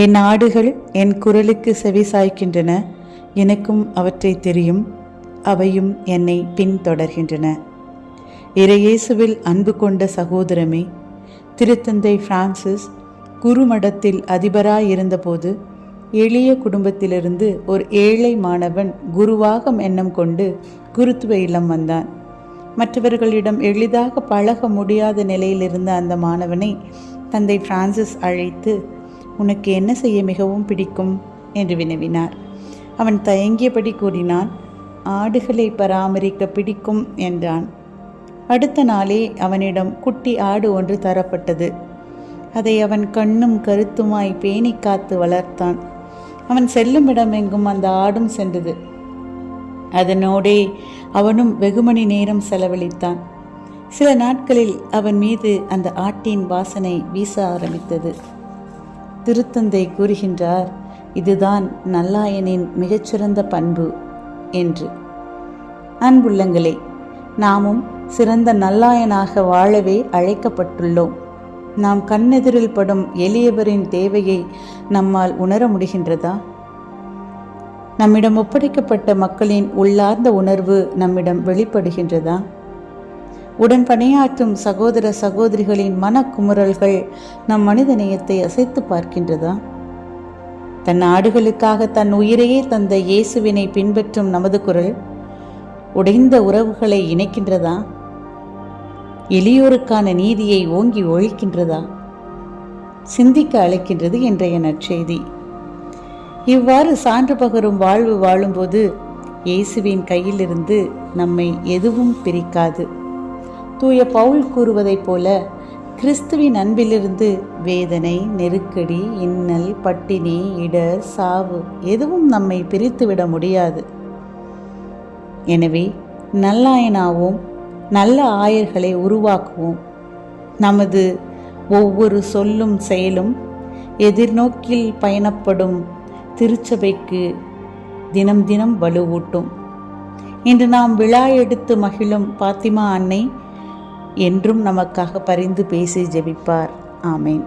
என் ஆடுகள் என் குரலுக்கு செவி சாய்க்கின்றன, எனக்கும் அவற்றை தெரியும், அவையும் என்னை பின்தொடர்கின்றன. இறையேசுவில் அன்பு கொண்ட சகோதரமே, திருத்தந்தை பிரான்சிஸ் குருமடத்தில் அதிபராயிருந்தபோது எளிய குடும்பத்திலிருந்து ஒரு ஏழை மாணவன் குருவாகும் எண்ணம் கொண்டு குருத்துவ இல்லம் வந்தான். மற்றவர்களிடம் எளிதாக பழக முடியாத நிலையில் இருந்த அந்த மாணவனை தந்தை பிரான்சிஸ் அழைத்து, உனக்கு என்ன செய்ய மிகவும் பிடிக்கும் என்று வினவினார். அவன் தயங்கியபடி கூறினான், ஆடுகளை பராமரிக்க பிடிக்கும் என்றான். அடுத்த நாளே அவனிடம் குட்டி ஆடு ஒன்று தரப்பட்டது. அதை அவன் கண்ணும் கருத்துமாய் பேணி காத்து வளர்த்தான். அவன் செல்லும் இடமெங்கும் அந்த ஆடும் சென்றது. அதனோடே அவனும் வெகுமணி நேரம் செலவழித்தான். சில நாட்களில் அவன் மீது அந்த ஆட்டின் வாசனை வீச ஆரம்பித்தது. திருத்தந்தை கூறுகின்றார், இதுதான் நல்லாயனின் மிகச்சிறந்த பண்பு என்று. அன்புள்ளங்களே, நாமும் சிறந்த நல்லாயனாக வாழவே அழைக்கப்பட்டுள்ளோம். நாம் கண்ணெதிரில் படும் எளியவரின் தேவையை நம்மால் உணர முடிகின்றதா? நம்மிடம் ஒப்படைக்கப்பட்ட மக்களின் உள்ளார்ந்த உணர்வு நம்மிடம் வெளிப்படுகின்றதா? உடன் பணியாற்றும் சகோதர சகோதரிகளின் மனக்குமுறல்கள் நம் மனித நேயத்தை அசைத்து பார்க்கின்றதா? தன் ஆடுகளுக்காக தன் உயிரையே தந்த இயேசுவினை பின்பற்றும் நமது குரல் உடைந்த உறவுகளை இணைக்கின்றதா? எளியோருக்கான நீதியை ஓங்கி ஒழிக்கின்றதா? சிந்திக்க அழைக்கின்றது இன்றைய நற்செய்தி. இவ்வாறு சான்று பகரும் வாழ்வு வாழும்போது இயேசுவின் கையிலிருந்து நம்மை எதுவும் பிரிக்காது. தூய பவுல் கூறுவதைப் போல, கிறிஸ்துவின் அன்பிலிருந்து வேதனை, நெருக்கடி, இன்னல், பட்டினி, இடர், சாவு எதுவும் நம்மை பிரித்துவிட முடியாது. எனவே நல்லாயனாவோம், நல்ல ஆயர்களை உருவாக்குவோம். நமது ஒவ்வொரு சொல்லும் செயலும் எதிர்நோக்கில் பயணப்படும் திருச்சபைக்கு தினம் தினம் வலுவூட்டும். இன்று நாம் விழா எடுத்து மகிழும் பாத்திமா அன்னை என்றும் நமக்காக பரிந்து பேசி ஜெபிப்பார். ஆமேன்.